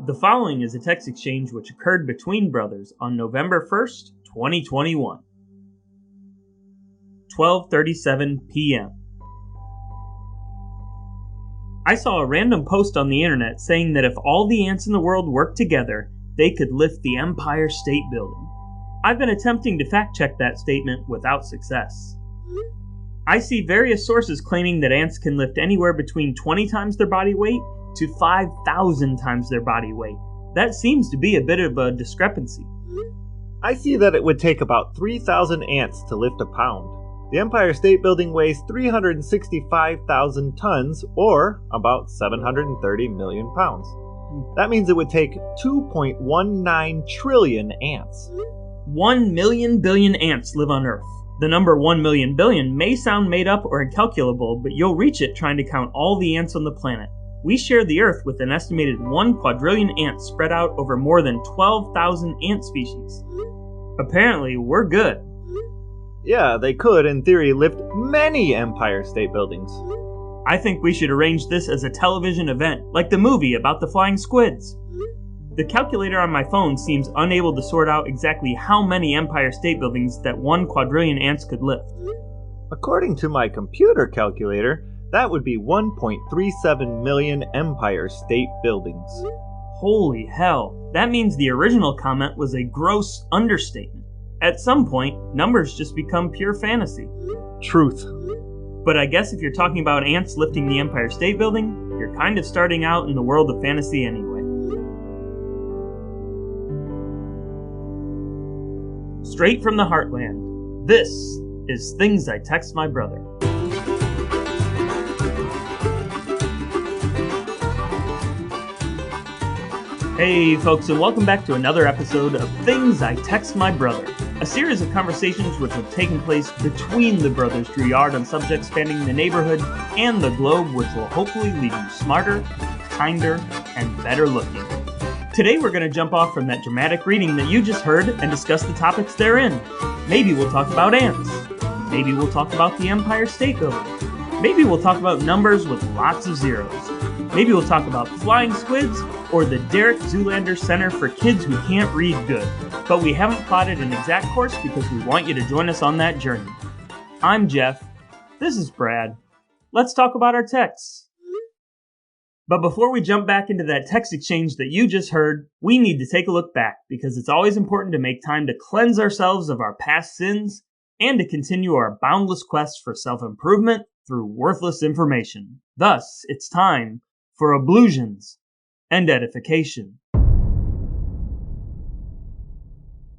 The following is a text exchange which occurred between brothers on November 1st, 2021. 12:37 p.m. I saw a random post on the internet saying that if all the ants in the world worked together, they could lift the Empire State Building. I've been attempting to fact-check that statement without success. I see various sources claiming that ants can lift anywhere between 20 times their body weight to 5,000 times their body weight. That seems to be a bit of a discrepancy. I see that it would take about 3,000 ants to lift a pound. The Empire State Building weighs 365,000 tons, or about 730 million pounds. That means it would take 2.19 trillion ants. 1 million billion ants live on Earth. The number 1 million billion may sound made up or incalculable, but you'll reach it trying to count all the ants on the planet. We share the Earth with an estimated 1 quadrillion ants spread out over more than 12,000 ant species. Apparently, we're good. Yeah, they could, in theory, lift many Empire State Buildings. I think we should arrange this as a television event, like the movie about the Flying Squids. The calculator on my phone seems unable to sort out exactly how many Empire State Buildings that 1 quadrillion ants could lift. According to my computer calculator, that would be 1.37 million Empire State Buildings. Holy hell, that means the original comment was a gross understatement. At some point, numbers just become pure fantasy. Truth. But I guess if you're talking about ants lifting the Empire State Building, you're kind of starting out in the world of fantasy anyway. Straight from the heartland, this is Things I Text My Brother. Hey folks, and welcome back to another episode of Things I Text My Brother, a series of conversations which have taken place between the brothers Drouillard on subjects spanning the neighborhood and the globe, which will hopefully leave you smarter, kinder, and better looking. Today we're going to jump off from that dramatic reading that you just heard and discuss the topics therein. Maybe we'll talk about ants. Maybe we'll talk about the Empire State Building. Maybe we'll talk about numbers with lots of zeros. Maybe we'll talk about Flying Squids or the Derek Zoolander Center for Kids Who Can't Read Good. But we haven't plotted an exact course because we want you to join us on that journey. I'm Jeff. This is Brad. Let's talk about our texts. But before we jump back into that text exchange that you just heard, we need to take a look back because it's always important to make time to cleanse ourselves of our past sins and to continue our boundless quest for self-improvement through worthless information. Thus, it's time for ablutions and edification.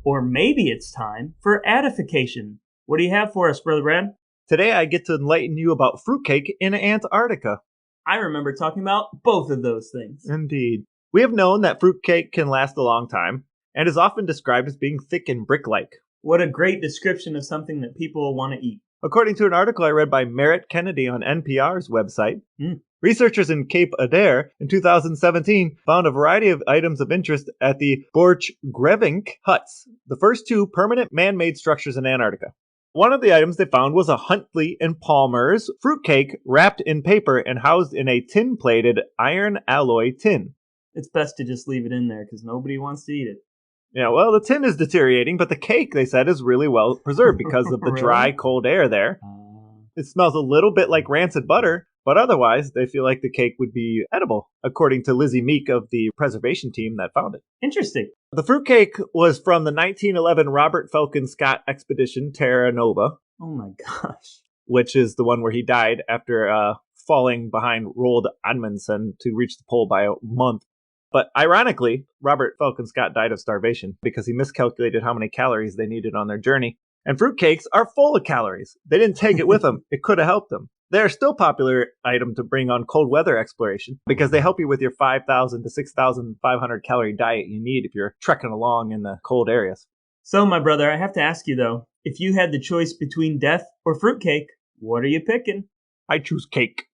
Or maybe it's time for adification. What do you have for us, Brother Brad? Today I get to enlighten you about fruitcake in Antarctica. I remember talking about both of those things. Indeed. We have known that fruitcake can last a long time, and is often described as being thick and brick-like. What a great description of something that people want to eat. According to an article I read by Merritt Kennedy on NPR's website, researchers in Cape Adair in 2017 found a variety of items of interest at the Borchgrevink huts, the first 2 permanent man-made structures in Antarctica. One of the items they found was a Huntley and Palmer's fruitcake wrapped in paper and housed in a tin-plated iron alloy tin. It's best to just leave it in there because nobody wants to eat it. Yeah, well, the tin is deteriorating, but the cake, they said, is really well preserved because of the dry, cold air there. It smells a little bit like rancid butter, but otherwise, they feel like the cake would be edible, according to Lizzie Meek of the preservation team that found it. Interesting. The fruitcake was from the 1911 Robert Falcon Scott expedition, Terra Nova. Oh my gosh. Which is the one where he died after falling behind Roald Amundsen to reach the pole by a month. But ironically, Robert Falcon Scott died of starvation because he miscalculated how many calories they needed on their journey. And fruitcakes are full of calories. They didn't take it with them. It could have helped them. They're still a popular item to bring on cold weather exploration because they help you with your 5,000 to 6,500 calorie diet you need if you're trekking along in the cold areas. So, my brother, I have to ask you, though, if you had the choice between death or fruitcake, what are you picking? I choose cake.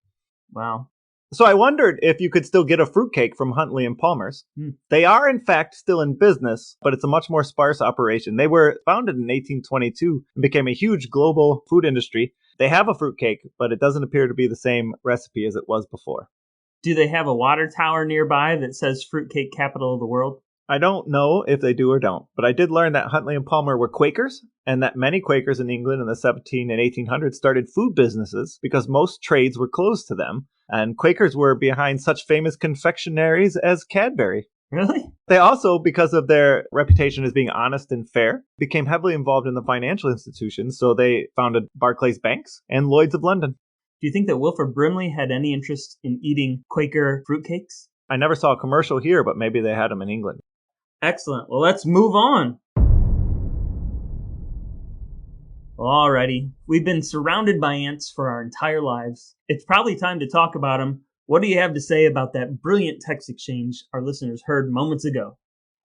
Wow. So I wondered if you could still get a fruitcake from Huntley and Palmer's. They are, in fact, still in business, but it's a much more sparse operation. They were founded in 1822 and became a huge global food industry. They have a fruitcake, but it doesn't appear to be the same recipe as it was before. Do they have a water tower nearby that says fruitcake capital of the world? I don't know if they do or don't, but I did learn that Huntley and Palmer were Quakers, and that many Quakers in England in the 17 and 1800s started food businesses because most trades were closed to them, and Quakers were behind such famous confectionaries as Cadbury. Really? They also, because of their reputation as being honest and fair, became heavily involved in the financial institutions, so they founded Barclays Banks and Lloyd's of London. Do you think that Wilford Brimley had any interest in eating Quaker fruitcakes? I never saw a commercial here, but maybe they had them in England. Excellent. Well, let's move on. Alrighty. We've been surrounded by ants for our entire lives. It's probably time to talk about them. What do you have to say about that brilliant text exchange our listeners heard moments ago?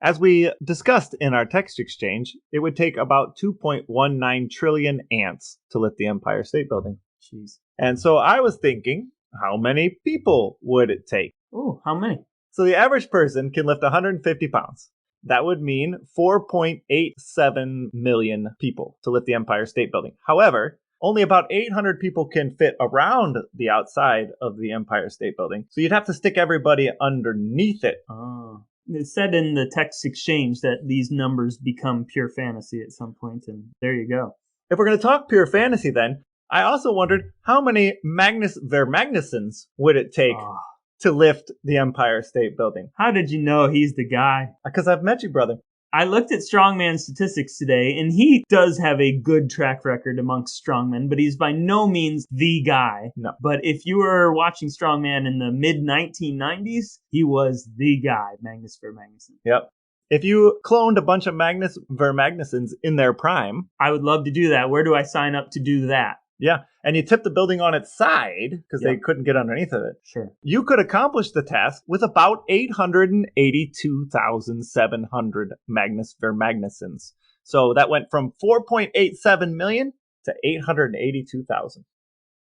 As we discussed in our text exchange, it would take about 2.19 trillion ants to lift the Empire State Building. Jeez. And so I was thinking, how many people would it take? Oh, how many? So the average person can lift 150 pounds. That would mean 4.87 million people to lift the Empire State Building. However, only about 800 people can fit around the outside of the Empire State Building. So you'd have to stick everybody underneath it. Oh. It said in the text exchange that these numbers become pure fantasy at some point, and there you go. If we're going to talk pure fantasy then, I also wondered how many Magnús Ver Magnussons would it take to lift the Empire State Building? How did you know he's the guy? Because I've met you, brother. I looked at strongman statistics today, and he does have a good track record amongst strongmen, but he's by no means the guy. No. But if you were watching strongman in the mid-1990s, he was the guy, Magnús Ver Magnússon. Yep. If you cloned a bunch of Magnús Ver Magnussons in their prime... I would love to do that. Where do I sign up to do that? Yeah, and you tip the building on its side, because they couldn't get underneath of it. Sure. You could accomplish the task with about 882,700 Magnús Ver Magnussons. So that went from 4.87 million to 882,000.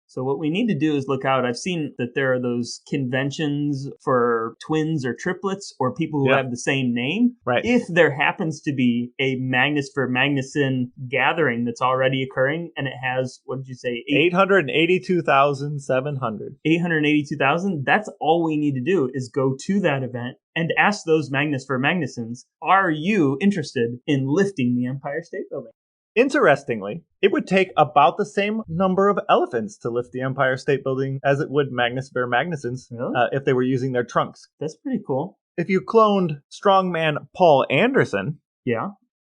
So what we need to do is look out. I've seen that there are those conventions for twins or triplets or people who have the same name. Right. If there happens to be a Magnús Ver Magnússon gathering that's already occurring and it has, what did you say? 882,700. 882,000. That's all we need to do is go to that event and ask those Magnús Ver Magnussons, are you interested in lifting the Empire State Building? Interestingly, it would take about the same number of elephants to lift the Empire State Building as it would Magnús Ver Magnussons if they were using their trunks. That's pretty cool. If you cloned strongman Paul Anderson,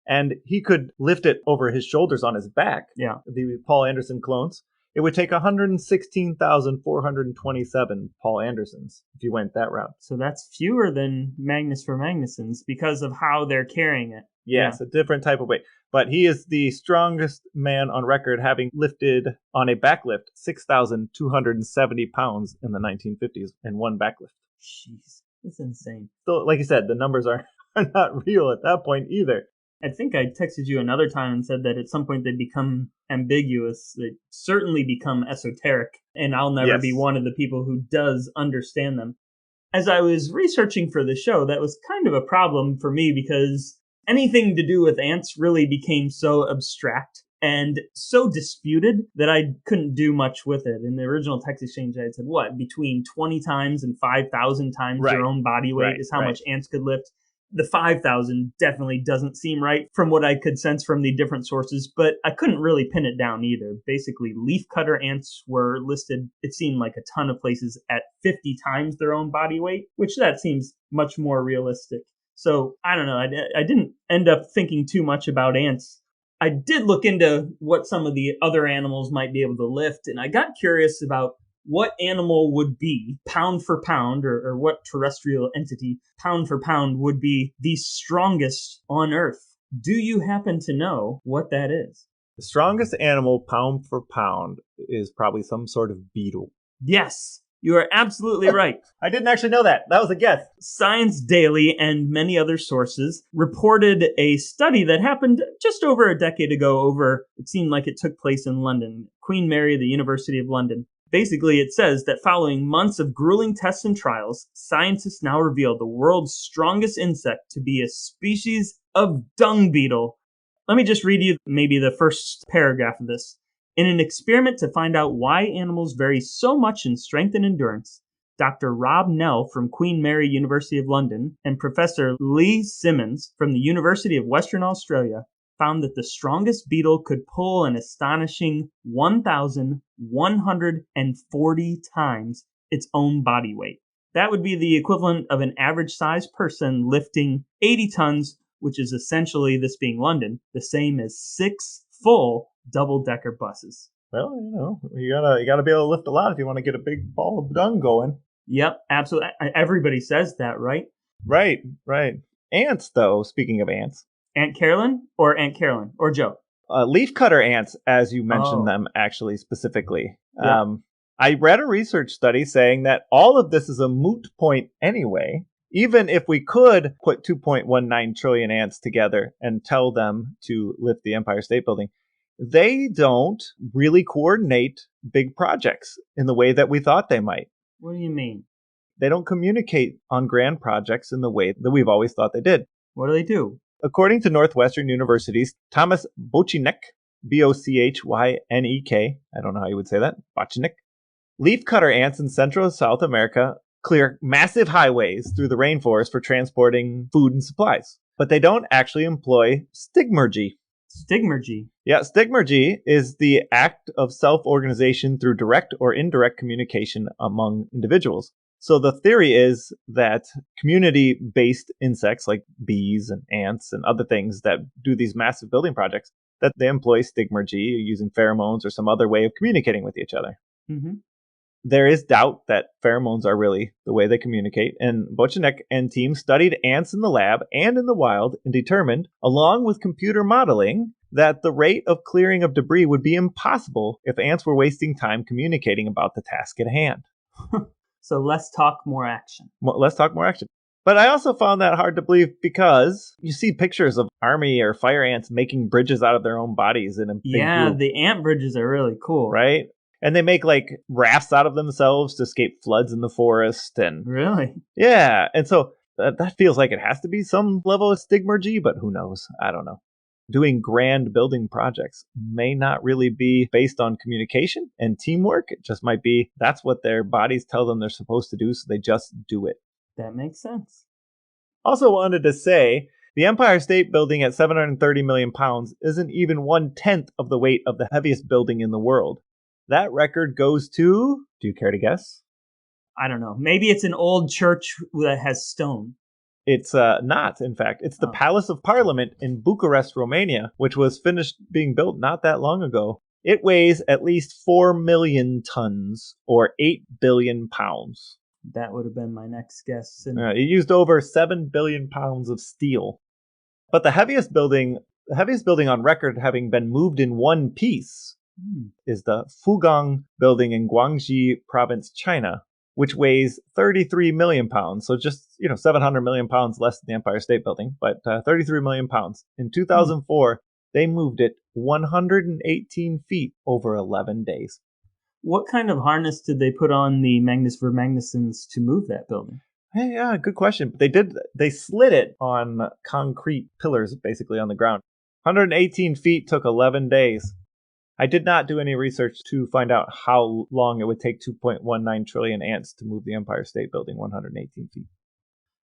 and he could lift it over his shoulders on his back, the Paul Anderson clones, it would take 116,427 Paul Andersons if you went that route. So that's fewer than Magnús Ver Magnussons because of how they're carrying it. Yes, a different type of weight. But he is the strongest man on record, having lifted on a backlift 6,270 pounds in the 1950s in one backlift. Jeez, that's insane. So, like you said, the numbers are not real at that point either. I think I texted you another time and said that at some point they become ambiguous. They certainly become esoteric, and I'll never be one of the people who does understand them. As I was researching for the show, that was kind of a problem for me because anything to do with ants really became so abstract and so disputed that I couldn't do much with it. In the original text exchange, I had said, between 20 times and 5,000 times your own body weight is how much ants could lift. The 5,000 definitely doesn't seem right from what I could sense from the different sources, but I couldn't really pin it down either. Basically, leafcutter ants were listed, it seemed like a ton of places, at 50 times their own body weight, which that seems much more realistic. So, I don't know, I didn't end up thinking too much about ants. I did look into what some of the other animals might be able to lift, and I got curious about what animal would be, pound for pound, or what terrestrial entity, pound for pound, would be the strongest on Earth. Do you happen to know what that is? The strongest animal, pound for pound, is probably some sort of beetle. Yes! You are absolutely right. I didn't actually know that. That was a guess. Science Daily and many other sources reported a study that happened just over a decade ago it seemed like it took place in London, Queen Mary, the University of London. Basically, it says that following months of grueling tests and trials, scientists now reveal the world's strongest insect to be a species of dung beetle. Let me just read you maybe the first paragraph of this. In an experiment to find out why animals vary so much in strength and endurance, Dr. Rob Nell from Queen Mary University of London and Professor Lee Simmons from the University of Western Australia found that the strongest beetle could pull an astonishing 1,140 times its own body weight. That would be the equivalent of an average-sized person lifting 80 tons, which is essentially, this being London, the same as 6 full double-decker buses. Well, you gotta be able to lift a lot if you want to get a big ball of dung going. Yep, absolutely. Everybody says that, right? Right. Ants, though, speaking of ants. Aunt Carolyn or Joe? Leafcutter ants, as you mentioned them, actually, specifically. Yeah. I read a research study saying that all of this is a moot point anyway. Even if we could put 2.19 trillion ants together and tell them to lift the Empire State Building, they don't really coordinate big projects in the way that we thought they might. What do you mean? They don't communicate on grand projects in the way that we've always thought they did. What do they do? According to Northwestern University's Thomas Bochenek, Bocynek, I don't know how you would say that, Bochenek, leafcutter ants in Central and South America clear massive highways through the rainforest for transporting food and supplies. But they don't actually employ stigmergy. Stigmergy? Yeah, stigmergy is the act of self-organization through direct or indirect communication among individuals. So the theory is that community-based insects like bees and ants and other things that do these massive building projects, that they employ stigmergy using pheromones or some other way of communicating with each other. Mm-hmm. There is doubt that pheromones are really the way they communicate, and Bochenek and team studied ants in the lab and in the wild and determined, along with computer modeling, that the rate of clearing of debris would be impossible if ants were wasting time communicating about the task at hand. So less talk, more action. Less talk, more action. But I also found that hard to believe because you see pictures of army or fire ants making bridges out of their own bodies in a big group. The ant bridges are really cool. Right? And they make like rafts out of themselves to escape floods in the forest. And really? Yeah. And so that feels like it has to be some level of stigmergy, but who knows? I don't know. Doing grand building projects may not really be based on communication and teamwork. It just might be that's what their bodies tell them they're supposed to do, so they just do it. That makes sense. Also wanted to say, the Empire State Building at 730 million pounds isn't even 1/10 of the weight of the heaviest building in the world. That record goes to, do you care to guess? I don't know. Maybe it's an old church that has stone. It's not, in fact. It's the Palace of Parliament in Bucharest, Romania, which was finished being built not that long ago. It weighs at least 4 million tons, or 8 billion pounds. That would have been my next guess. It used over 7 billion pounds of steel. But the heaviest building on record having been moved in one piece is the Fugong building in Guangxi province, China, which weighs 33 million pounds. So just, 700 million pounds less than the Empire State Building, but 33 million pounds. In 2004, they moved it 118 feet over 11 days. What kind of harness did they put on the Magnús Ver Magnussons to move that building? Hey, yeah, good question. They slid it on concrete pillars, basically on the ground. 118 feet took 11 days. I did not do any research to find out how long it would take 2.19 trillion ants to move the Empire State Building 118 feet.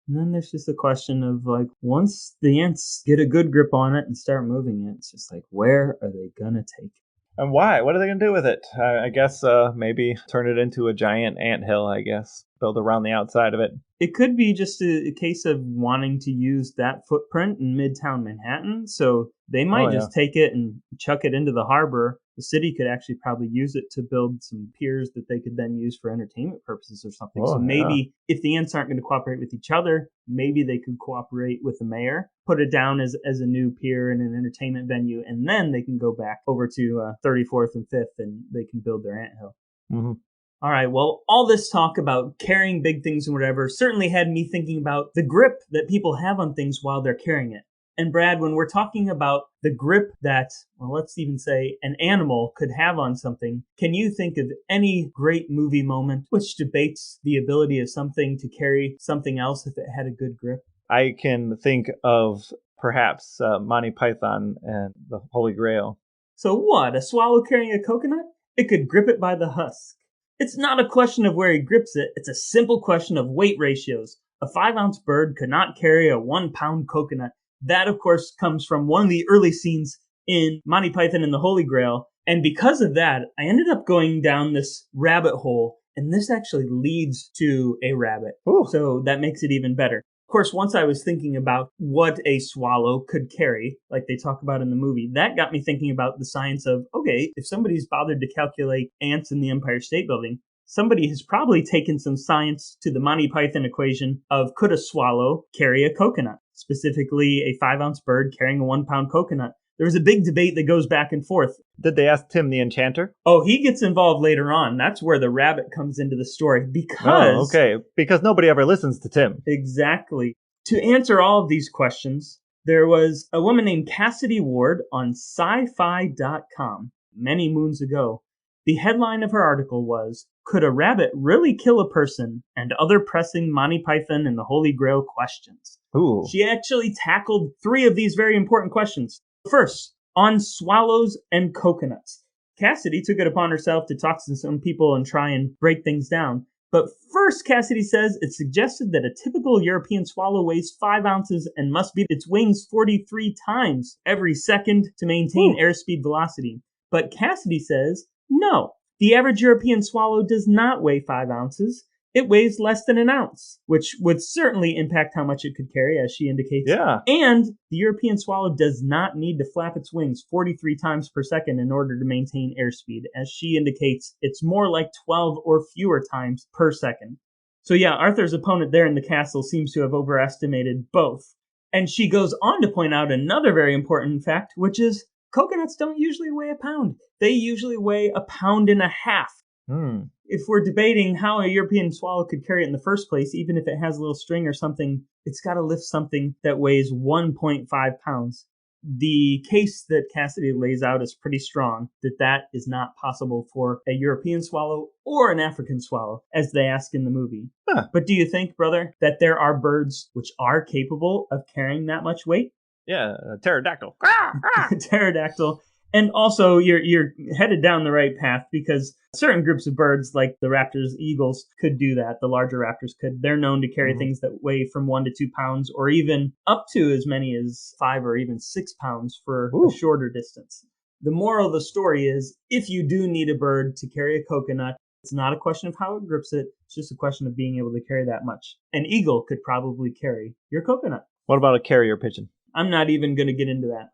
And then there's just a question of, once the ants get a good grip on it and start moving it, it's just where are they going to take it? And why? What are they going to do with it? I guess maybe turn it into a giant anthill, I guess. Build around the outside of it. It could be just a case of wanting to use that footprint in Midtown Manhattan. So they might just take it and chuck it into the harbor. The city could actually probably use it to build some piers that they could then use for entertainment purposes or something. So maybe if the ants aren't going to cooperate with each other, maybe they could cooperate with the mayor, put it down as a new pier and an entertainment venue, and then they can go back over to 34th and 5th and they can build their anthill. Mm-hmm. All right, well, all this talk about carrying big things and whatever certainly had me thinking about the grip that people have on things while they're carrying it. And Brad, when we're talking about the grip that, let's even say an animal could have on something, can you think of any great movie moment which debates the ability of something to carry something else if it had a good grip? I can think of perhaps Monty Python and the Holy Grail. So what, a swallow carrying a coconut? It could grip it by the husk. It's not a question of where he grips it, it's a simple question of weight ratios. A 5-ounce bird could not carry a 1-pound coconut. That, of course, comes from one of the early scenes in Monty Python and the Holy Grail. And because of that, I ended up going down this rabbit hole, and this actually leads to a rabbit. Ooh. So that makes it even better. Of course, once I was thinking about what a swallow could carry, like they talk about in the movie, that got me thinking about the science of, okay, if somebody's bothered to calculate ants in the Empire State Building, somebody has probably taken some science to the Monty Python equation of could a swallow carry a coconut, specifically a 5-ounce bird carrying a 1-pound coconut. There was a big debate that goes back and forth. Did they ask Tim the Enchanter? Oh, he gets involved later on. That's where the rabbit comes into the story because... Oh, okay. Because nobody ever listens to Tim. Exactly. To answer all of these questions, there was a woman named Cassidy Ward on sci-fi.com many moons ago. The headline of her article was, "Could a rabbit really kill a person?" and other pressing Monty Python and the Holy Grail questions. Ooh. She actually tackled 3 of these very important questions. First, on swallows and coconuts. Cassidy took it upon herself to talk to some people and try and break things down. But first, Cassidy says it's suggested that a typical European swallow weighs 5 ounces and must beat its wings 43 times every second to maintain airspeed velocity. But Cassidy says, no, the average European swallow does not weigh 5 ounces. It weighs less than an ounce, which would certainly impact how much it could carry, as she indicates. Yeah. And the European swallow does not need to flap its wings 43 times per second in order to maintain airspeed. As she indicates, it's more like 12 or fewer times per second. So yeah, Arthur's opponent there in the castle seems to have overestimated both. And she goes on to point out another very important fact, which is coconuts don't usually weigh a pound. They usually weigh 1.5 pounds. If we're debating how a European swallow could carry it in the first place, even if it has a little string or something, it's got to lift something that weighs 1.5 pounds. The case that Cassidy lays out is pretty strong, that is not possible for a European swallow or an African swallow, as they ask in the movie. Huh. But do you think, brother, that there are birds which are capable of carrying that much weight? Yeah, a pterodactyl. Pterodactyl. And also, you're headed down the right path because certain groups of birds, like the raptors, eagles, could do that. The larger raptors could. They're known to carry things that weigh from 1 to 2 pounds, or even up to as many as 5 or even 6 pounds for a shorter distance. The moral of the story is, if you do need a bird to carry a coconut, it's not a question of how it grips it. It's just a question of being able to carry that much. An eagle could probably carry your coconut. What about a carrier pigeon? I'm not even going to get into that.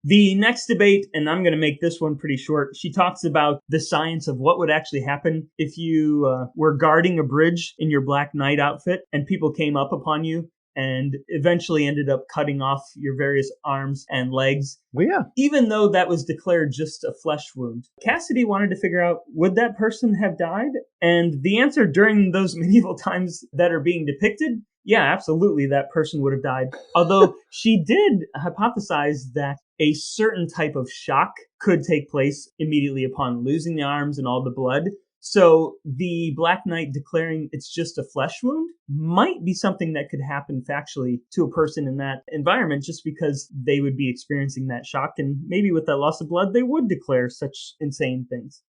The next debate, and I'm going to make this one pretty short, she talks about the science of what would actually happen if you were guarding a bridge in your Black Knight outfit and people came up upon you and eventually ended up cutting off your various arms and legs. Well, yeah. Even though that was declared just a flesh wound. Cassidy wanted to figure out, would that person have died? And the answer during those medieval times that are being depicted, yeah, absolutely, that person would have died. Although she did hypothesize that a certain type of shock could take place immediately upon losing the arms and all the blood. So the Black Knight declaring it's just a flesh wound might be something that could happen factually to a person in that environment just because they would be experiencing that shock. And maybe with that loss of blood, they would declare such insane things.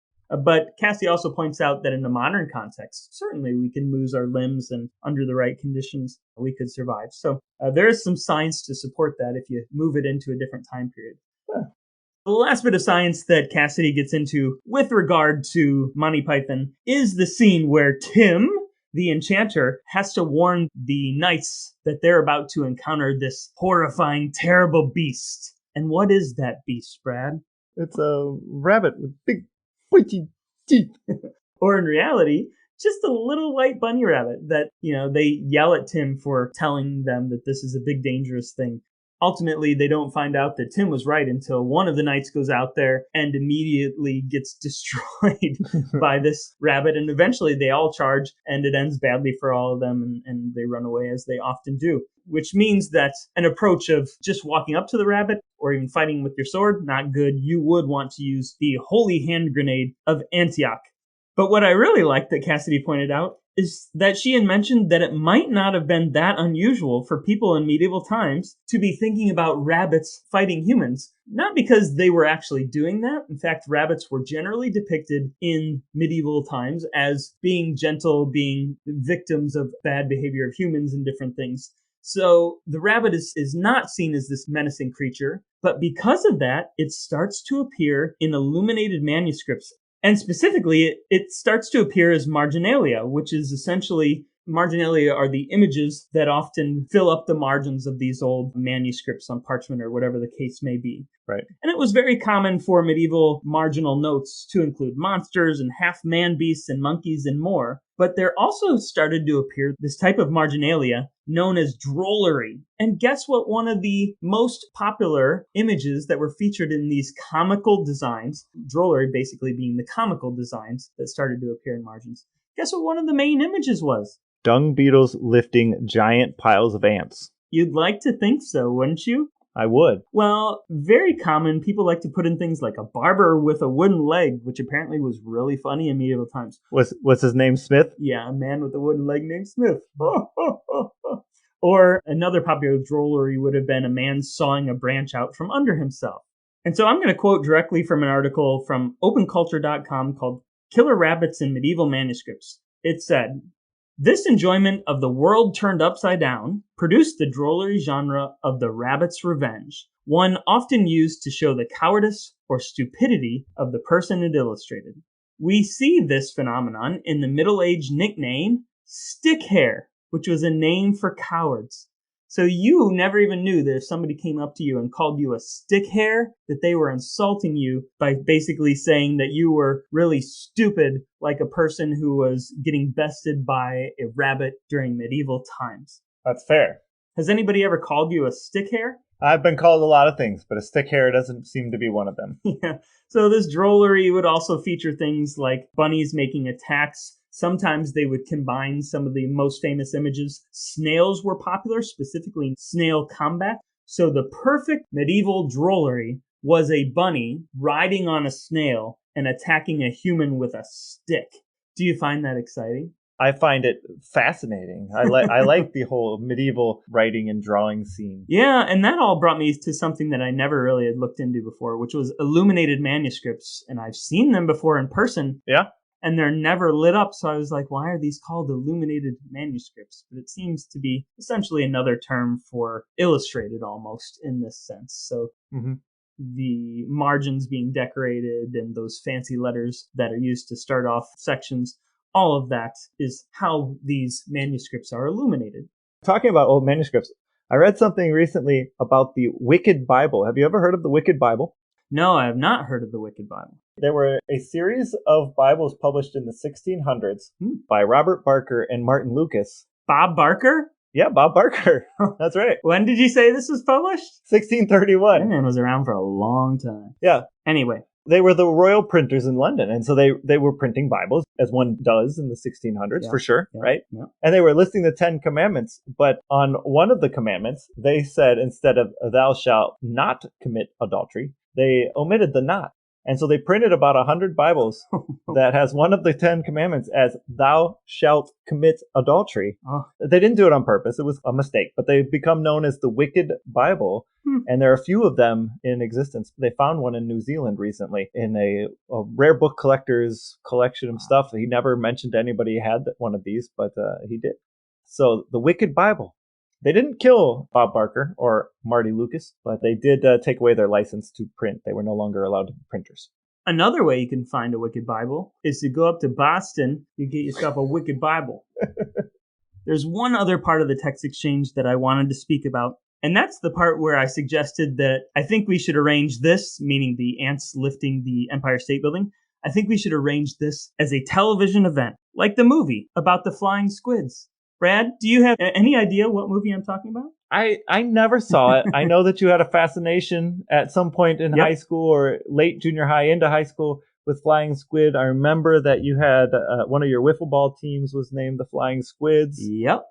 But Cassie also points out that in a modern context, certainly we can lose our limbs and under the right conditions, we could survive. So there is some science to support that if you move it into a different time period. Huh. The last bit of science that Cassidy gets into with regard to Monty Python is the scene where Tim, the enchanter, has to warn the knights that they're about to encounter this horrifying, terrible beast. And what is that beast, Brad? It's a rabbit with big pointy teeth. Or in reality, just a little white bunny rabbit that, they yell at Tim for telling them that this is a big dangerous thing. Ultimately, they don't find out that Tim was right until one of the knights goes out there and immediately gets destroyed by this rabbit. And eventually they all charge and it ends badly for all of them and they run away as they often do. Which means that an approach of just walking up to the rabbit or even fighting with your sword, not good. You would want to use the holy hand grenade of Antioch. But what I really like that Cassidy pointed out is that she had mentioned that it might not have been that unusual for people in medieval times to be thinking about rabbits fighting humans. Not because they were actually doing that. In fact, rabbits were generally depicted in medieval times as being gentle, being victims of bad behavior of humans and different things. So the rabbit is not seen as this menacing creature, but because of that, it starts to appear in illuminated manuscripts. And specifically, it starts to appear as marginalia, which is essentially, marginalia are the images that often fill up the margins of these old manuscripts on parchment or whatever the case may be. Right. And it was very common for medieval marginal notes to include monsters and half-man beasts and monkeys and more. But there also started to appear this type of marginalia known as drollery. And guess what one of the most popular images that were featured in these comical designs, drollery basically being the comical designs that started to appear in margins. Guess what one of the main images was? Dung beetles lifting giant piles of ants. You'd like to think so, wouldn't you? I would. Well, very common. People like to put in things like a barber with a wooden leg, which apparently was really funny in medieval times. What's his name, Smith? Yeah, a man with a wooden leg named Smith. Or another popular drollery would have been a man sawing a branch out from under himself. And so I'm going to quote directly from an article from openculture.com called Killer Rabbits in Medieval Manuscripts. It said, "This enjoyment of the world turned upside down produced the drollery genre of the rabbit's revenge, one often used to show the cowardice or stupidity of the person it illustrated. We see this phenomenon in the Middle Age nickname stick hair, which was a name for cowards. So you never even knew that if somebody came up to you and called you a stick hair, that they were insulting you by basically saying that you were really stupid, like a person who was getting bested by a rabbit during medieval times." That's fair. Has anybody ever called you a stick hair? I've been called a lot of things, but a stick hair doesn't seem to be one of them. Yeah. So this drollery would also feature things like bunnies making attacks. Sometimes they would combine some of the most famous images. Snails were popular, specifically snail combat. So the perfect medieval drollery was a bunny riding on a snail and attacking a human with a stick. Do you find that exciting? I find it fascinating. I like the whole medieval writing and drawing scene. Yeah, and that all brought me to something that I never really had looked into before, which was illuminated manuscripts. And I've seen them before in person. Yeah. And they're never lit up. So I was like, why are these called illuminated manuscripts? But it seems to be essentially another term for illustrated almost in this sense. So the margins being decorated and those fancy letters that are used to start off sections, all of that is how these manuscripts are illuminated. Talking about old manuscripts, I read something recently about the Wicked Bible. Have you ever heard of the Wicked Bible? No, I have not heard of the Wicked Bible. There were a series of Bibles published in the 1600s by Robert Barker and Martin Lucas. Bob Barker? Yeah, Bob Barker. That's right. When did you say this was published? 1631. That man was around for a long time. Yeah. Anyway. They were the royal printers in London, and so they were printing Bibles, as one does in the 1600s, for sure, right? Yeah. And they were listing the 10 commandments, but on one of the commandments, they said instead of "thou shalt not commit adultery," they omitted the "not." And so they printed about 100 Bibles that has one of the 10 commandments as "thou shalt commit adultery." Oh. They didn't do it on purpose. It was a mistake, but they've become known as the Wicked Bible. And there are a few of them in existence. They found one in New Zealand recently in a rare book collector's collection of stuff. He never mentioned anybody had one of these, but he did. So the Wicked Bible. They didn't kill Bob Barker or Marty Lucas, but they did take away their license to print. They were no longer allowed to be printers. Another way you can find a Wicked Bible is to go up to Boston. You get yourself a Wicked Bible. There's one other part of the text exchange that I wanted to speak about, and that's the part where I suggested that I think we should arrange this, meaning the ants lifting the Empire State Building. I think we should arrange this as a television event, like the movie about the Flying Squids. Brad, do you have any idea what movie I'm talking about? I never saw it. I know that you had a fascination at some point in high school or late junior high into high school with Flying Squid. I remember that you had one of your wiffle ball teams was named the Flying Squids. Yep.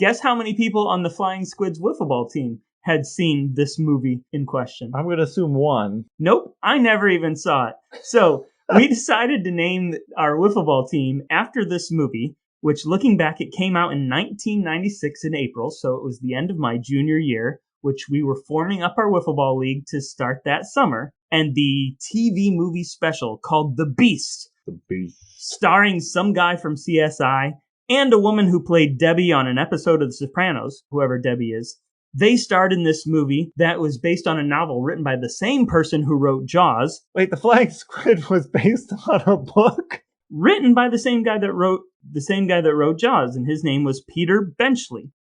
Guess how many people on the Flying Squids wiffle ball team had seen this movie in question? I'm going to assume one. Nope, I never even saw it. So we decided to name our wiffle ball team after this movie. which looking back, it came out in 1996 in April, so it was the end of my junior year, which we were forming up our Wiffle Ball League to start that summer, and the TV movie special called The Beast. The Beast. Starring some guy from CSI and a woman who played Debbie on an episode of The Sopranos, whoever Debbie is. They starred in this movie that was based on a novel written by the same person who wrote Jaws. Wait, The Flying Squid was based on a book? Written by the same guy that wrote Jaws, and his name was Peter Benchley.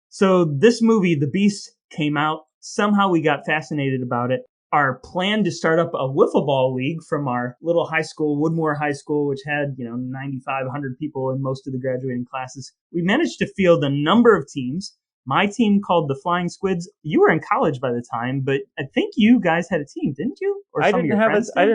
So this movie, The Beast, came out. Somehow we got fascinated about it. Our plan to start up a wiffle ball league from our little high school, Woodmore High School, which had, 9,500 people in most of the graduating classes. We managed to field a number of teams. My team, called the Flying Squids. You were in college by the time, but I think you guys had a team, didn't you? Or I didn't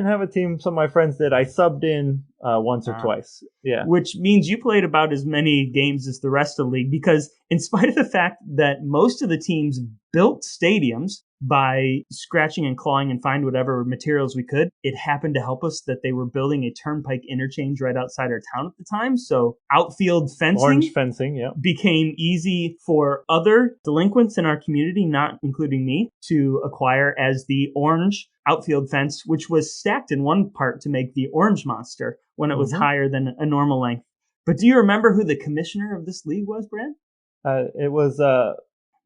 have a team. Some of my friends did. I subbed in once or twice. Yeah. Which means you played about as many games as the rest of the league, because in spite of the fact that most of the teams built stadiums by scratching and clawing and find whatever materials we could, it happened to help us that they were building a turnpike interchange right outside our town at the time. So outfield fencing, orange fencing, yeah, became easy for other delinquents in our community, not including me, to acquire as the orange outfield fence, which was stacked in one part to make the orange monster when it was higher than a normal length. But do you remember who the commissioner of this league was, Brad? It was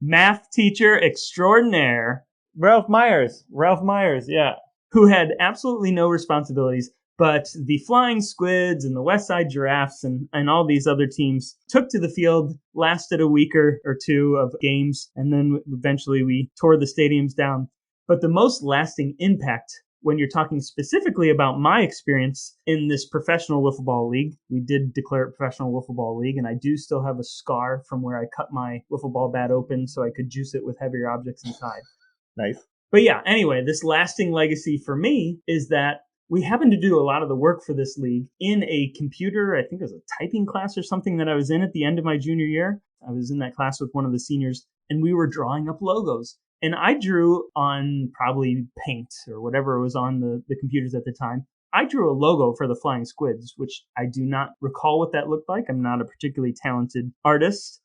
math teacher extraordinaire, Ralph Myers, yeah. Who had absolutely no responsibilities, but the Flying Squids and the West Side Giraffes and all these other teams took to the field, lasted a week or two of games, and then eventually we tore the stadiums down. But the most lasting impact, when you're talking specifically about my experience in this professional wiffle ball league, we did declare it professional wiffle ball league, and I do still have a scar from where I cut my wiffle ball bat open so I could juice it with heavier objects inside. Nice. But yeah, anyway, this lasting legacy for me is that we happened to do a lot of the work for this league in a computer, I think it was a typing class or something that I was in at the end of my junior year. I was in that class with one of the seniors, and we were drawing up logos. And I drew on probably Paint or whatever was on the computers at the time. I drew a logo for the Flying Squids, which I do not recall what that looked like. I'm not a particularly talented artist,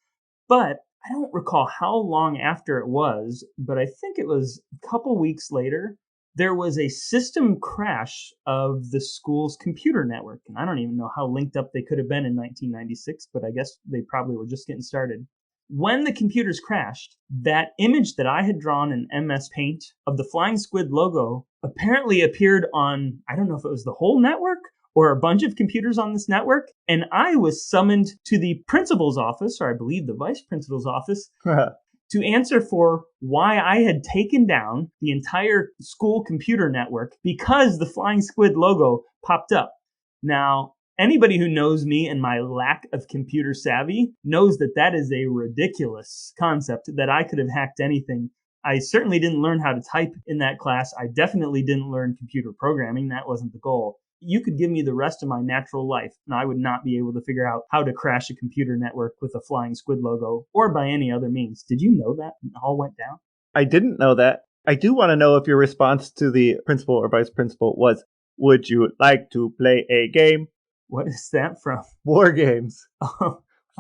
but I don't recall how long after it was, but I think it was a couple weeks later, there was a system crash of the school's computer network. And I don't even know how linked up they could have been in 1996, but I guess they probably were just getting started. When the computers crashed, that image that I had drawn in MS Paint of the Flying Squid logo apparently appeared on, I don't know if it was the whole network or a bunch of computers on this network. And I was summoned to the principal's office, or I believe the vice principal's office, to answer for why I had taken down the entire school computer network because the Flying Squid logo popped up. Now, anybody who knows me and my lack of computer savvy knows that that is a ridiculous concept, that I could have hacked anything. I certainly didn't learn how to type in that class. I definitely didn't learn computer programming. That wasn't the goal. You could give me the rest of my natural life, and I would not be able to figure out how to crash a computer network with a Flying Squid logo or by any other means. Did you know that it all went down? I didn't know that. I do want to know if your response to the principal or vice principal was, "Would you like to play a game?" What is that from? War Games.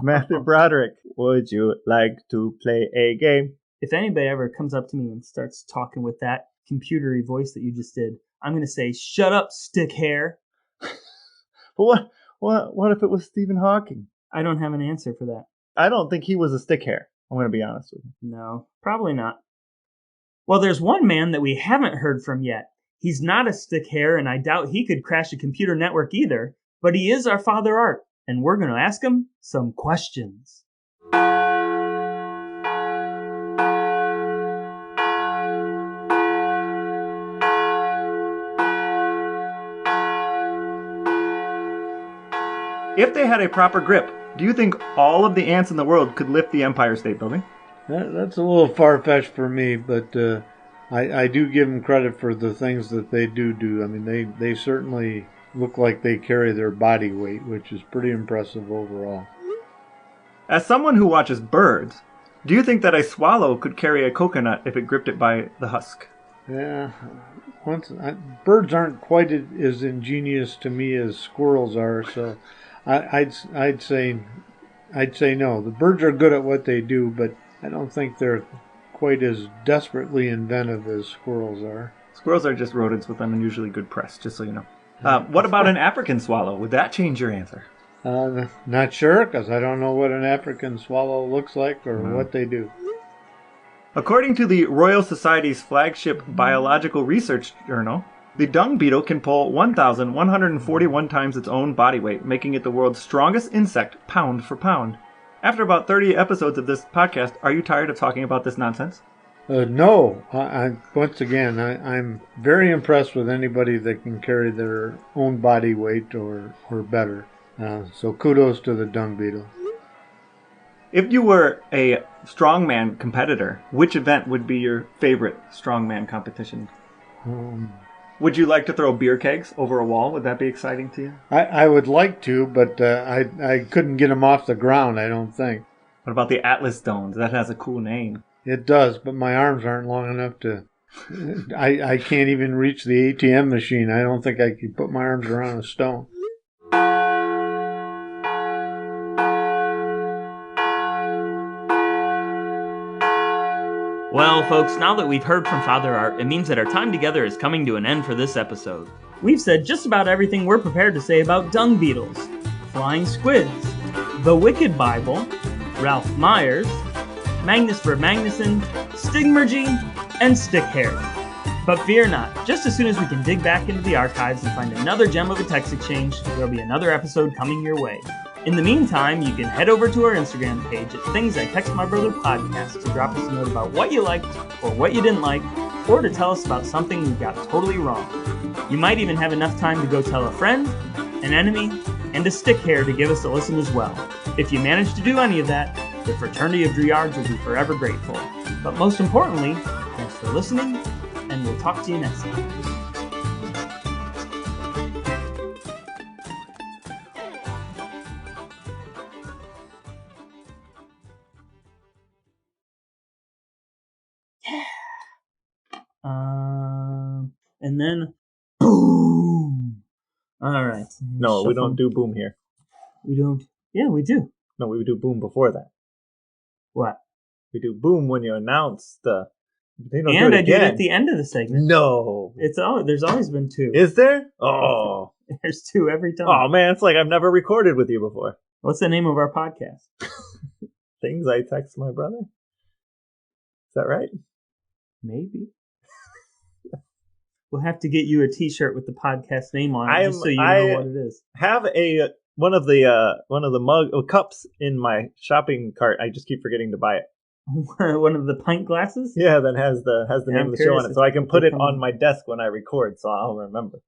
Matthew Broderick. Would you like to play a game? If anybody ever comes up to me and starts talking with that computery voice that you just did, I'm going to say, "Shut up, stick hair." But what if it was Stephen Hawking? I don't have an answer for that. I don't think he was a stick hair. I'm going to be honest with you. No, probably not. Well, there's one man that we haven't heard from yet. He's not a stick hair, and I doubt he could crash a computer network either. But he is our Father Art, and we're going to ask him some questions. If they had a proper grip, do you think all of the ants in the world could lift the Empire State Building? That's a little far-fetched for me, but I do give them credit for the things that they do. I mean, they certainly look like they carry their body weight, which is pretty impressive overall. As someone who watches birds, do you think that a swallow could carry a coconut if it gripped it by the husk? Yeah, birds aren't quite as ingenious to me as squirrels are, so I'd say no. The birds are good at what they do, but I don't think they're quite as desperately inventive as squirrels are. Squirrels are just rodents with an unusually good press, just so you know. What about an African swallow? Would that change your answer? Not sure, because I don't know what an African swallow looks like or what they do. According to the Royal Society's flagship biological research journal, the dung beetle can pull 1,141 times its own body weight, making it the world's strongest insect pound for pound. After about 30 episodes of this podcast, are you tired of talking about this nonsense? No. Once again, I'm very impressed with anybody that can carry their own body weight or better. So kudos to the dung beetle. If you were a strongman competitor, which event would be your favorite strongman competition? Would you like to throw beer kegs over a wall? Would that be exciting to you? I would like to, but I couldn't get them off the ground, I don't think. What about the Atlas Stones? That has a cool name. It does, but my arms aren't long enough to... I can't even reach the ATM machine. I don't think I could put my arms around a stone. Well, folks, now that we've heard from Father Art, it means that our time together is coming to an end for this episode. We've said just about everything we're prepared to say about dung beetles, Flying Squids, the Wicked Bible, Ralph Myers, Magnús Ver Magnússon, stigmergy, and stick hair. But fear not, just as soon as we can dig back into the archives and find another gem of a text exchange, there'll be another episode coming your way. In the meantime, you can head over to our Instagram page at Things I Text My Brother Podcast to drop us a note about what you liked or what you didn't like, or to tell us about something we got totally wrong. You might even have enough time to go tell a friend, an enemy, and a stick hair to give us a listen as well. If you manage to do any of that, the fraternity of Drouillards will be forever grateful. But most importantly, thanks for listening, and we'll talk to you next time. And then, boom! Alright. No, we don't do boom here. We don't? Yeah, we do. No, we do boom before that. What? We do boom when you announce the... And I do it at the end of the segment. No. There's always been two. Is there? Oh. There's two every time. Oh, man, it's like I've never recorded with you before. What's the name of our podcast? Things I Text My Brother? Is that right? Maybe. We'll have to get you a T-shirt with the podcast name on it, just so you know what it is. Have one of the cups in my shopping cart. I just keep forgetting to buy it. One of the pint glasses? Yeah, that has the name of the show on it, so I can put it on my desk when I record, so I'll remember.